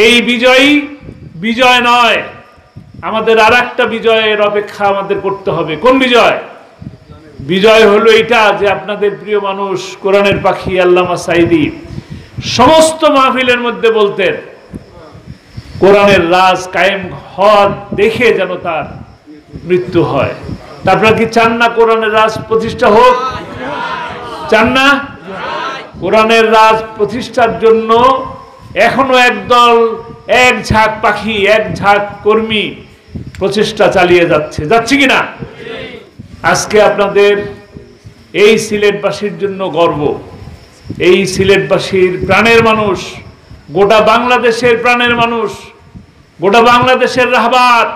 এই বিজয়ী বিজয় নয়, আমাদের আরেকটা বিজয়ের অপেক্ষা আমাদের করতে হবে। কোন বিজয়? বিজয় হলো এটা যে আপনাদের প্রিয় মানুষ কোরআনের পাখি আল্লামা সাঈদী সমস্ত মাহফিলের মধ্যে বলতেন কোরআনের রাজ কায়েম হওয়া দেখে যেন তার মৃত্যু হয়। আপনারা কি চান না কোরআনের রাজ প্রতিষ্ঠা হোক? চান না? কোরআনের রাজ প্রতিষ্ঠার জন্য এখনো একদল এক ঝাঁক পাখি এক ঝাঁক কর্মী প্রচেষ্টা চালিয়ে যাচ্ছে কিনা? আজকে আপনাদের এই সিলেটবাসীর জন্য গর্ব, এই সিলেটবাসীর প্রাণের মানুষ, গোটা বাংলাদেশের প্রাণের মানুষ, গোটা বাংলাদেশের রাহবার,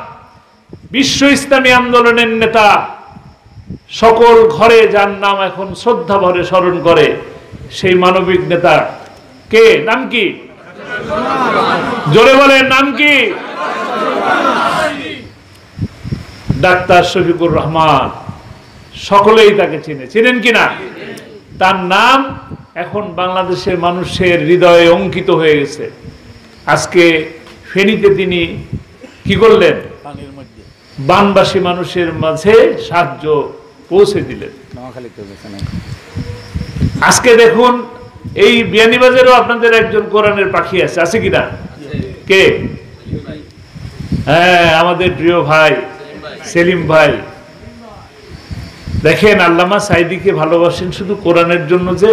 বিশ্ব ইসলামী আন্দোলনের নেতা, সকল ঘরে যার নাম এখন শ্রদ্ধা ভরে স্মরণ করে সেই মানবিক নেতা কে? নাম কি? জোরে বলেন, নাম কি? ডাক্তার শফিকুর রহমান। সকলেই তাকে চিনেন কিনা? তার নাম এখন বাংলাদেশের মানুষের হৃদয়ে অঙ্কিত হয়ে গেছে। আজকে ফেনীতে তিনি কি করলেন? বানবাসী মানুষের মাঝে সাহায্য পৌঁছে দিলেন। আজকে দেখুন এই বিয়ানীবাজারেও আপনাদের একজন কোরআনের পাখি আছে কিনা? কে? হ্যাঁ, আমাদের প্রিয় ভাই সেলিম ভাই। দেখেন আল্লামা সাঈদীকে ভালোবাসেন শুধু কোরআনের জন্য যে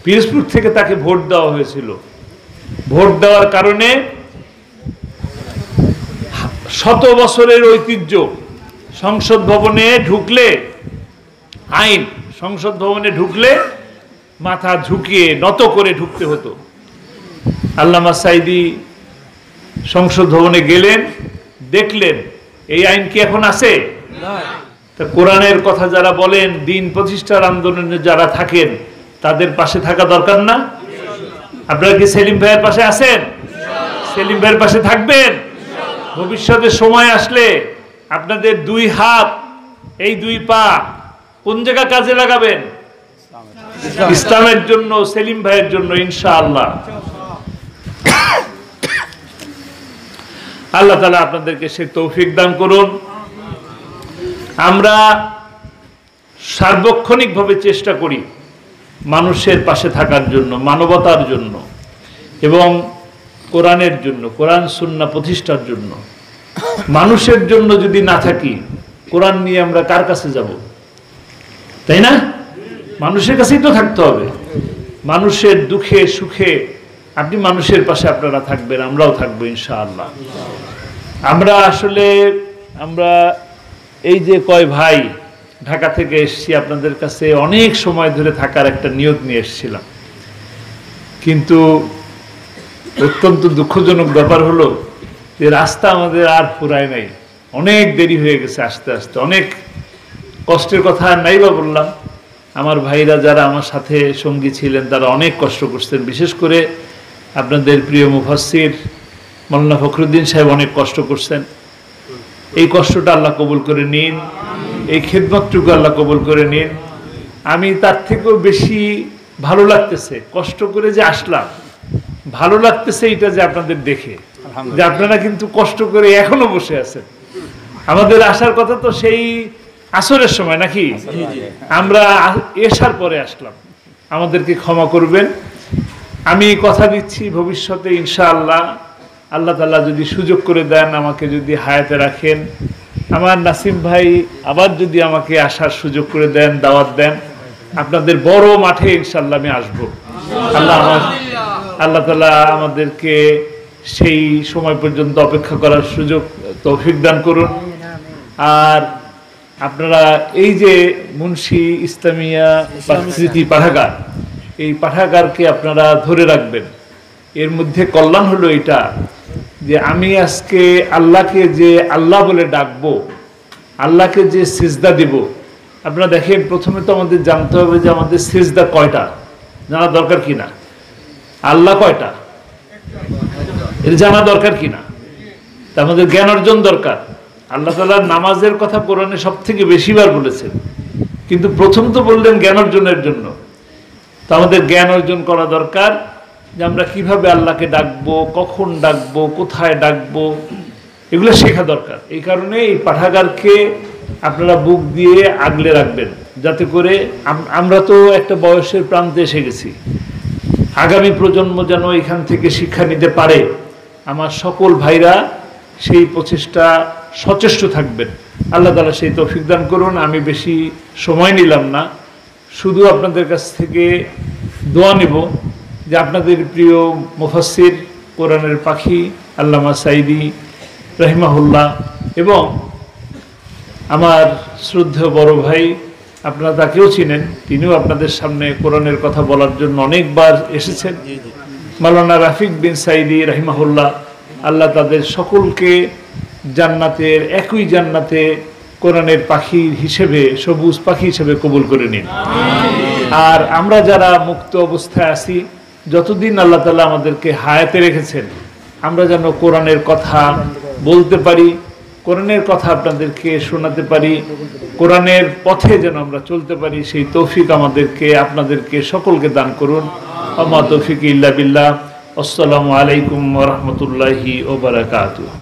পিরোজপুর থেকে তাকে ভোট দেওয়া হয়েছিল। ভোট দেওয়ার কারণে 100 বছরের ঐতিহ্য সংসদ ভবনে ঢুকলে, আইন সংসদ ভবনে ঢুকলে মাথা ঝুঁকিয়ে নত করে ঢুকতে হতো। আল্লামা সাঈদী সংসদ ভবনে গেলেন, দেখলেন এই আইন কি এখন আছে? তা কোরআনের কথা যারা বলেন, দিন প্রতিষ্ঠার আন্দোলনে যারা থাকেন তাদের পাশে থাকা দরকার না? আপনারা কি সেলিম ভাইয়ের পাশে আছেন? সেলিম ভাইয়ের পাশে থাকবেন? ভবিষ্যতে সময় আসলে আপনাদের 2 হাত, এই 2 পা কোন জায়গা কাজে লাগাবেন? ইসলামের জন্য, সেলিম ভাইয়ের জন্য ইনশাআল্লাহ। আল্লাহ তাআলা আপনাদেরকে সে তৌফিক দান করুন। আমরা সার্বক্ষণিকভাবে চেষ্টা করি মানুষের পাশে থাকার জন্য, মানবতার জন্য এবং কোরআনের জন্য, কোরআন সুন্নাহ প্রতিষ্ঠার জন্য। মানুষের জন্য যদি না থাকি, কোরআন নিয়ে আমরা কার কাছে যাব? তাই না? মানুষের কাছেই তো থাকতে হবে। মানুষের দুঃখে সুখে আপনি মানুষের পাশে আপনারা থাকবেন, আমরাও থাকবো ইনশাআল্লাহ। আমরা এই যে কয় ভাই ঢাকা থেকে এসেছি, আপনাদের কাছে অনেক সময় ধরে থাকার একটা নিয়ত নিয়ে এসেছিলাম, কিন্তু অত্যন্ত দুঃখজনক ব্যাপার হলো যে রাস্তা আমাদের আর ফুরায় নাই, অনেক দেরি হয়ে গেছে আসতে আসতে। অনেক কষ্টের কথা আর নাই বা বললাম। আমার ভাইরা যারা আমার সাথে সঙ্গী ছিলেন তারা অনেক কষ্ট করছেন, বিশেষ করে আপনাদের প্রিয় মুফাসসির মাওলানা ফখরুদ্দিন সাহেব অনেক কষ্ট করছেন। এই কষ্টটা আল্লাহ কবুল করে নিন, এই খেদমতটুকু আল্লাহ কবুল করে নিন। আমি তার থেকেও বেশি ভালো লাগতেছে, কষ্ট করে যে আসলাম, ভালো লাগতেছে এটা যে আপনাদের দেখে যে আপনারা কিন্তু কষ্ট করে এখনো বসে আছেন। আমাদের আসার কথা তো সেই আসরের সময় নাকি, আমরা এসার পরে আসলাম, আমাদেরকে ক্ষমা করবেন। আমি কথা দিচ্ছি ভবিষ্যতে ইনশাআল্লাহ আল্লাহ তাআলা যদি সুযোগ করে দেন, আমাকে যদি হায়াতে রাখেন, আমার নাসিম ভাই আবার যদি আমাকে আসার সুযোগ করে দেন, দাওয়াত দেন, আপনাদের বড় মাঠে ইনশাআল্লাহ আমি আসবো। আল্লাহ তাআলা আমাদেরকে সেই সময় পর্যন্ত অপেক্ষা করার সুযোগ তৌফিক দান করুন। আর আপনারা এই যে মুন্সি ইসলামিয়া স্মৃতি পাঠাগার, এই পাঠাগারকে আপনারা ধরে রাখবেন। এর মধ্যে কল্যাণ হলো এটা যে আমি আজকে আল্লাহকে যে আল্লাহ বলে ডাকবো, আল্লাহকে যে সিজদা দিব, আপনারা দেখেন প্রথমে তো আমাদের জানতে হবে যে আমাদের সিজদা কয়টা, জানা দরকার কিনা? আল্লাহ কয়টা এটা জানা দরকার কিনা? তা আমাদের জ্ঞান অর্জন দরকার। আল্লাহ তাআলা নামাজের কথা কোরআনে সব থেকে বেশিবার বলেছেন, কিন্তু প্রথম তো বললেন জ্ঞান অর্জনের জন্য। তো আমাদের জ্ঞান অর্জন করা দরকার। যে আমরা কিভাবে আল্লাহকে ডাকবো, কখন ডাকবো, কোথায় ডাকবো, এগুলো শেখা দরকার। এই কারণে এই পাঠাগারকে আপনারা বুক দিয়ে আগলে রাখবেন, যাতে করে আমরা তো একটা বয়সের প্রান্তে এসে গেছি, আগামী প্রজন্ম যেন এখান থেকে শিক্ষা নিতে পারে। আমার সকল ভাইরা সেই প্রচেষ্টা সচেষ্ট থাকবেন। আল্লাহ তাআলা সেই তৌফিক দান করুন। আমি বেশি সময় নিলাম না, শুধু আপনাদের কাছ থেকে দোয়া নেব যে আপনাদের প্রিয় মুফাসসির, কোরআনের পাখি আল্লামা সাঈদী রাহিমাহুল্লাহ এবং আমার শ্রদ্ধেয় বড় ভাই, আপনারা তাকেও চিনেন, তিনিও আপনাদের সামনে কোরআনের কথা বলার জন্য অনেকবার এসেছেন, মাওলানা রাফিক বিন সাঈদী রাহিমাহুল্লাহ। আল্লাহ তাদের সকলকে জান্নাতের, একই জান্নাতে কোরআনের পাখি হিসেবে, সবুজ পাখি হিসেবে কবুল করে নিন। আর আমরা যারা মুক্ত অবস্থায় আছি, যতদিন আল্লাহ তাআলা আমাদেরকে হায়াতে রেখেছেন, আমরা যেন কোরআনের কথা বলতে পারি, কোরআনের কথা আপনাদেরকে শোনাতে পারি, কোরআনের পথে যেন আমরা চলতে পারি, সেই তৌফিক আমাদেরকে, আপনাদেরকে, সকলকে দান করুন। ওয়া মা তৌফিক ইল্লা বিল্লাহ। আসসালামু আলাইকুম ওয়া রাহমাতুল্লাহি ওয়া বারাকাতুহু।